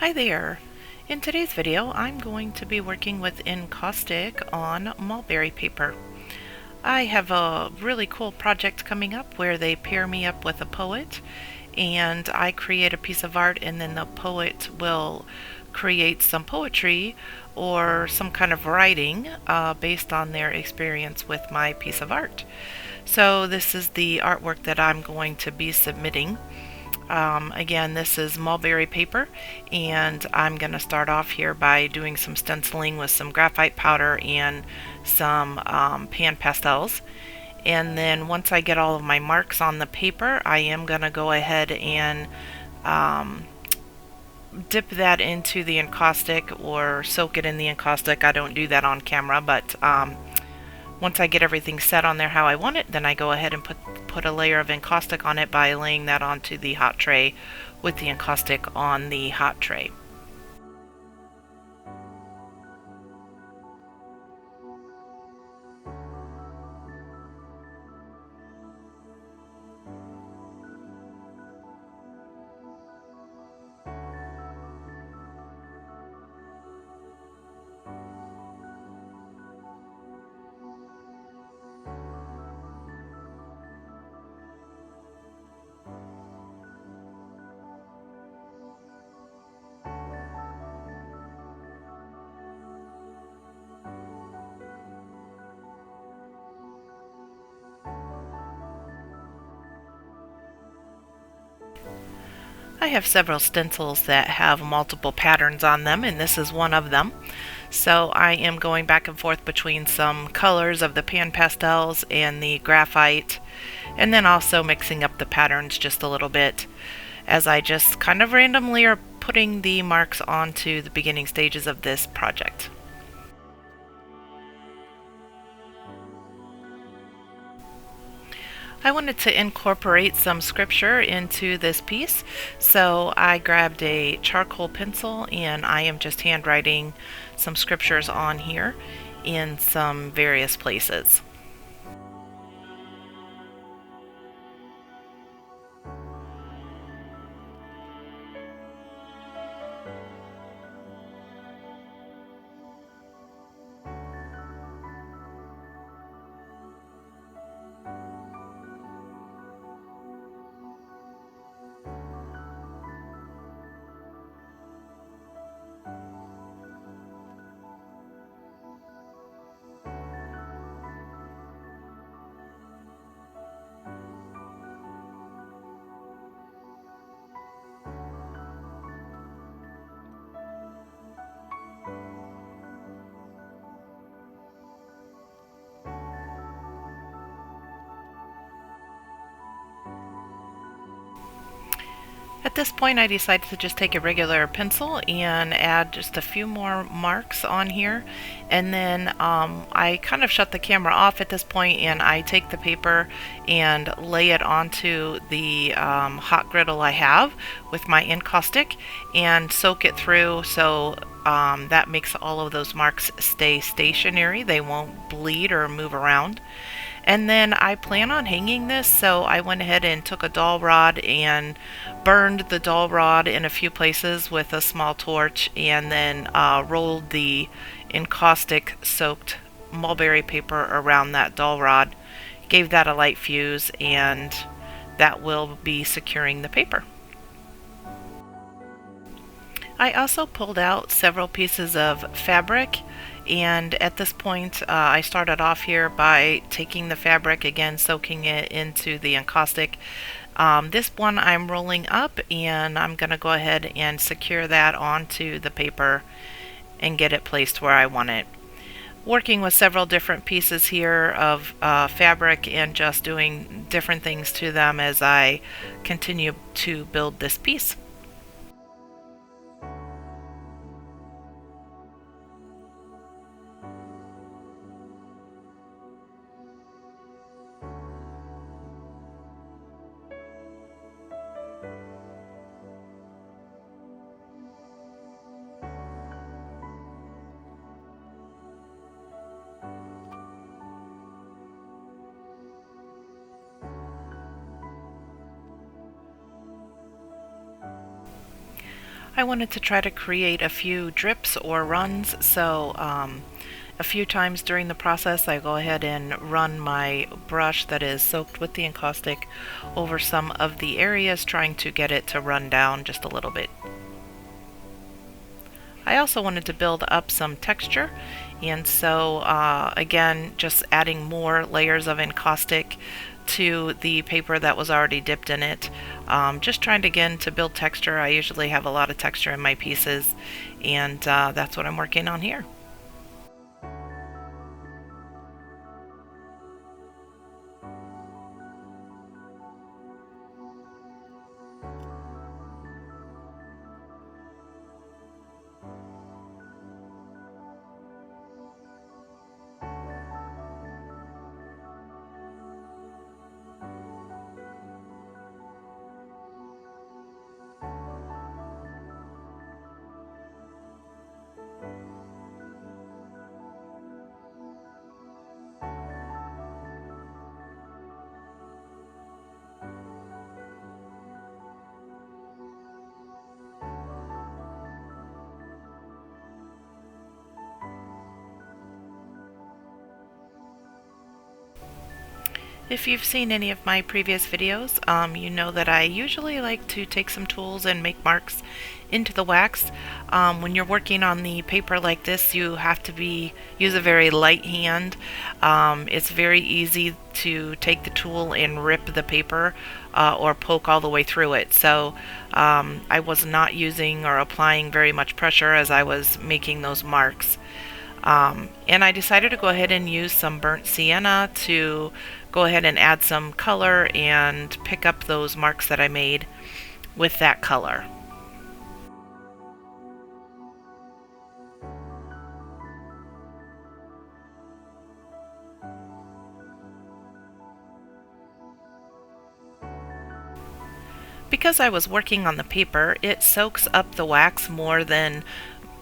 Hi there! In today's video I'm going to be working with Encaustic on mulberry paper. I have a really cool project coming up where they pair me up with a poet and I create a piece of art, and then the poet will create some poetry or some kind of writing based on their experience with my piece of art. So this is the artwork that I'm going to be submitting. Again, this is mulberry paper, and I'm going to start off here by doing some stenciling with some graphite powder and some pan pastels. And then once I get all of my marks on the paper, I am going to go ahead and dip that into the encaustic or soak it in the encaustic. I don't do that on camera, but once I get everything set on there how I want it, then I go ahead and put a layer of encaustic on it by laying that onto the hot tray with the encaustic on the hot tray. I have several stencils that have multiple patterns on them, and this is one of them. So I am going back and forth between some colors of the pan pastels and the graphite, and then also mixing up the patterns just a little bit as I just kind of randomly are putting the marks onto the beginning stages of this project. I wanted to incorporate some scripture into this piece, so I grabbed a charcoal pencil and I am just handwriting some scriptures on here in some various places. At this point I decided to just take a regular pencil and add just a few more marks on here, and then I kind of shut the camera off at this point and I take the paper and lay it onto the hot griddle I have with my encaustic and soak it through, so that makes all of those marks stay stationary. They won't bleed or move around. And then I plan on hanging this, so I went ahead and took a dowel rod and burned the dowel rod in a few places with a small torch, and then rolled the encaustic soaked mulberry paper around that dowel rod. Gave that a light fuse, and that will be securing the paper. I also pulled out several pieces of fabric, and at this point I started off here by taking the fabric, again soaking it into the encaustic. This one I'm rolling up, and I'm going to go ahead and secure that onto the paper and get it placed where I want it. Working with several different pieces here of fabric and just doing different things to them as I continue to build this piece. I wanted to try to create a few drips or runs, so a few times during the process I go ahead and run my brush that is soaked with the encaustic over some of the areas, trying to get it to run down just a little bit. I also wanted to build up some texture, and so again, just adding more layers of encaustic to the paper that was already dipped in it. Just trying to, again, to build texture. I usually have a lot of texture in my pieces, and that's what I'm working on here. If you've seen any of my previous videos, you know that I usually like to take some tools and make marks into the wax. When you're working on the paper like this, you have to use a very light hand. It's very easy to take the tool and rip the paper or poke all the way through it. So I was not using or applying very much pressure as I was making those marks. And I decided to go ahead and use some burnt sienna to go ahead and add some color and pick up those marks that I made with that color. Because I was working on the paper, it soaks up the wax more than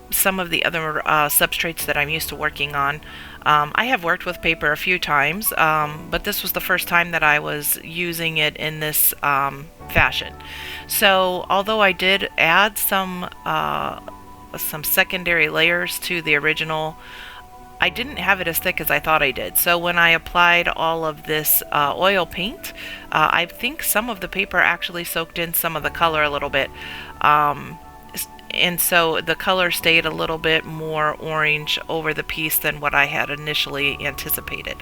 some of the other substrates that I'm used to working on. I have worked with paper a few times, but this was the first time that I was using it in this fashion. So although I did add some secondary layers to the original, I didn't have it as thick as I thought I did. So when I applied all of this oil paint, I think some of the paper actually soaked in some of the color a little bit. And so the color stayed a little bit more orange over the piece than what I had initially anticipated.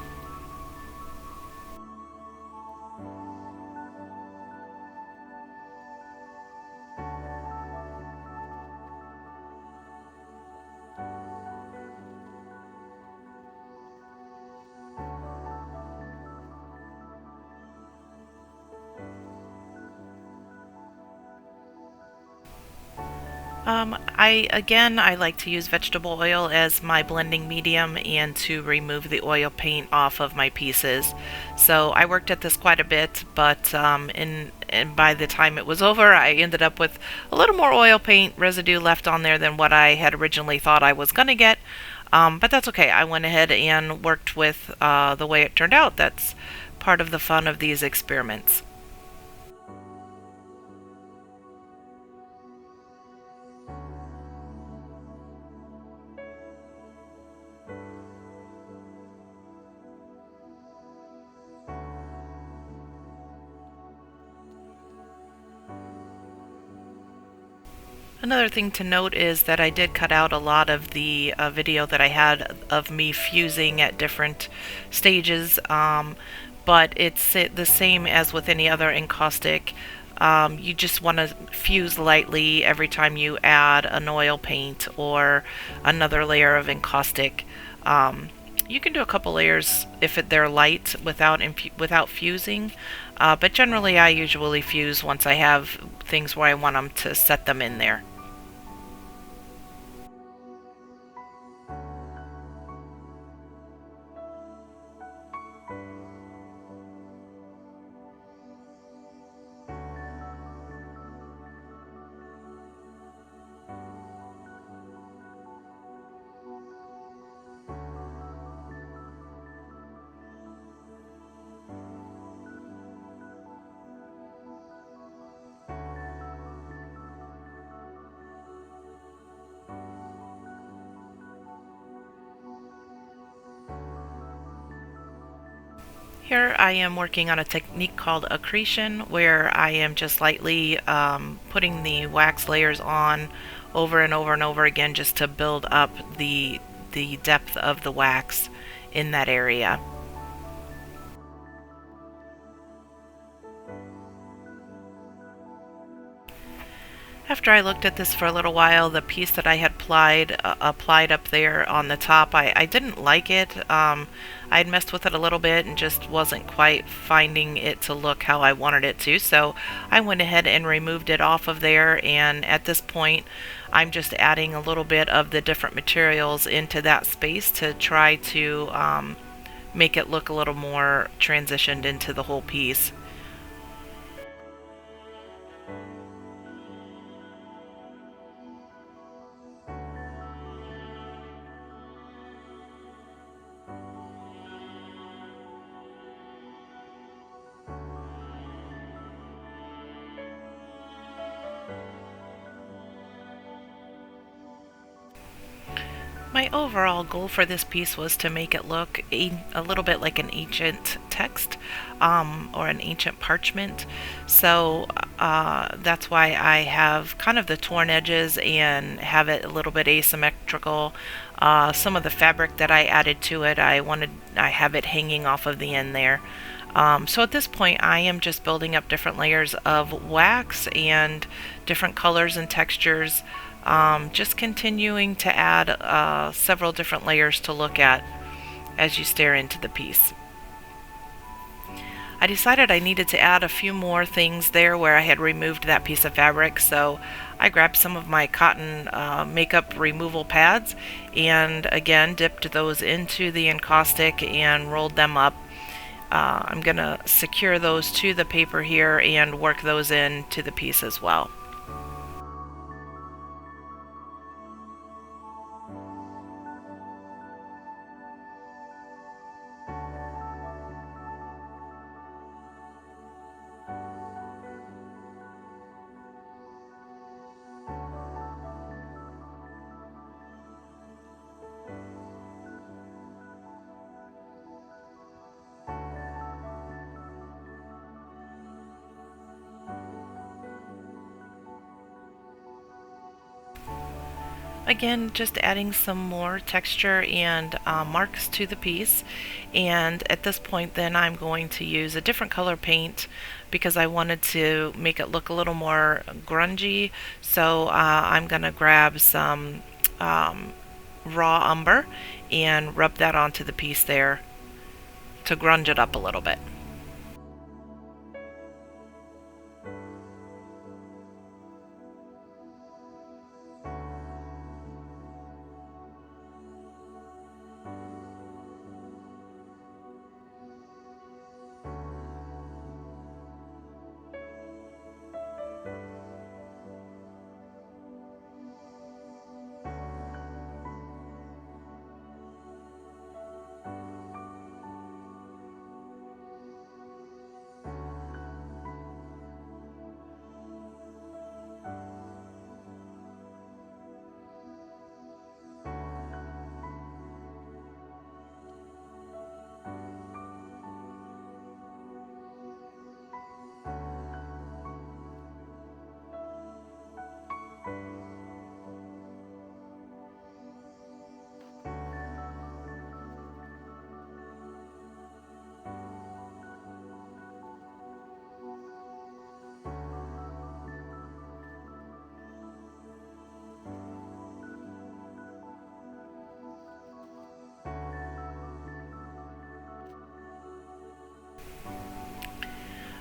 I like to use vegetable oil as my blending medium and to remove the oil paint off of my pieces. So I worked at this quite a bit, but and by the time it was over, I ended up with a little more oil paint residue left on there than what I had originally thought I was going to get. But that's okay. I went ahead and worked with the way it turned out. That's part of the fun of these experiments. Another thing to note is that I did cut out a lot of the video that I had of me fusing at different stages, but it's the same as with any other encaustic. You just want to fuse lightly every time you add an oil paint or another layer of encaustic. You can do a couple layers if they're light without fusing, but generally I usually fuse once I have things where I want them to set them in there. Here I am working on a technique called accretion, where I am just lightly putting the wax layers on over and over and over again, just to build up the depth of the wax in that area. After I looked at this for a little while, the piece that I had applied up there on the top, I didn't like it. I had messed with it a little bit and just wasn't quite finding it to look how I wanted it to. So I went ahead and removed it off of there, and at this point I'm just adding a little bit of the different materials into that space to try to make it look a little more transitioned into the whole piece. My overall goal for this piece was to make it look a little bit like an ancient text, or an ancient parchment. So that's why I have kind of the torn edges and have it a little bit asymmetrical. Some of the fabric that I added to it, I have it hanging off of the end there. So at this point I am just building up different layers of wax and different colors and textures, just continuing to add several different layers to look at as you stare into the piece. I decided I needed to add a few more things there where I had removed that piece of fabric, so I grabbed some of my cotton makeup removal pads and again dipped those into the encaustic and rolled them up. I'm going to secure those to the paper here and work those into the piece as well. Again, just adding some more texture and marks to the piece, and at this point then I'm going to use a different color paint because I wanted to make it look a little more grungy. So I'm going to grab some raw umber and rub that onto the piece there to grunge it up a little bit.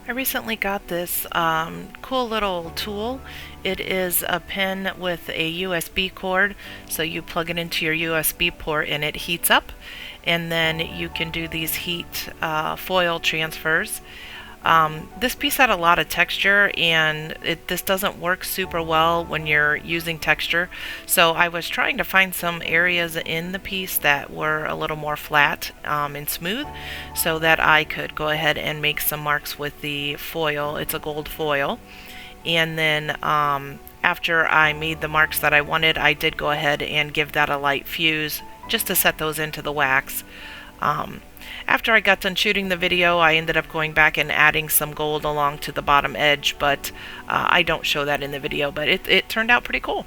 I recently got this cool little tool. It is a pen with a USB cord, so you plug it into your USB port and it heats up, and then you can do these heat foil transfers. This piece had a lot of texture, and this doesn't work super well when you're using texture, so I was trying to find some areas in the piece that were a little more flat and smooth so that I could go ahead and make some marks with the foil. It's a gold foil, and then after I made the marks that I wanted, I did go ahead and give that a light fuse just to set those into the wax. After I got done shooting the video, I ended up going back and adding some gold along to the bottom edge, but I don't show that in the video, but it turned out pretty cool.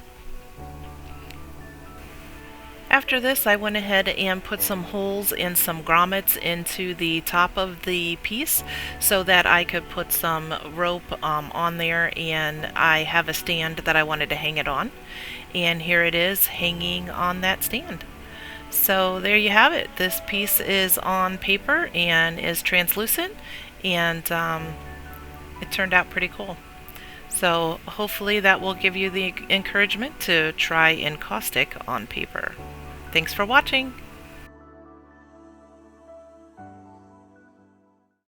After this, I went ahead and put some holes and some grommets into the top of the piece so that I could put some rope on there, and I have a stand that I wanted to hang it on. And here it is hanging on that stand. So there you have it. This piece is on paper and is translucent, and it turned out pretty cool. So hopefully that will give you the encouragement to try Encaustic on paper. Thanks for watching.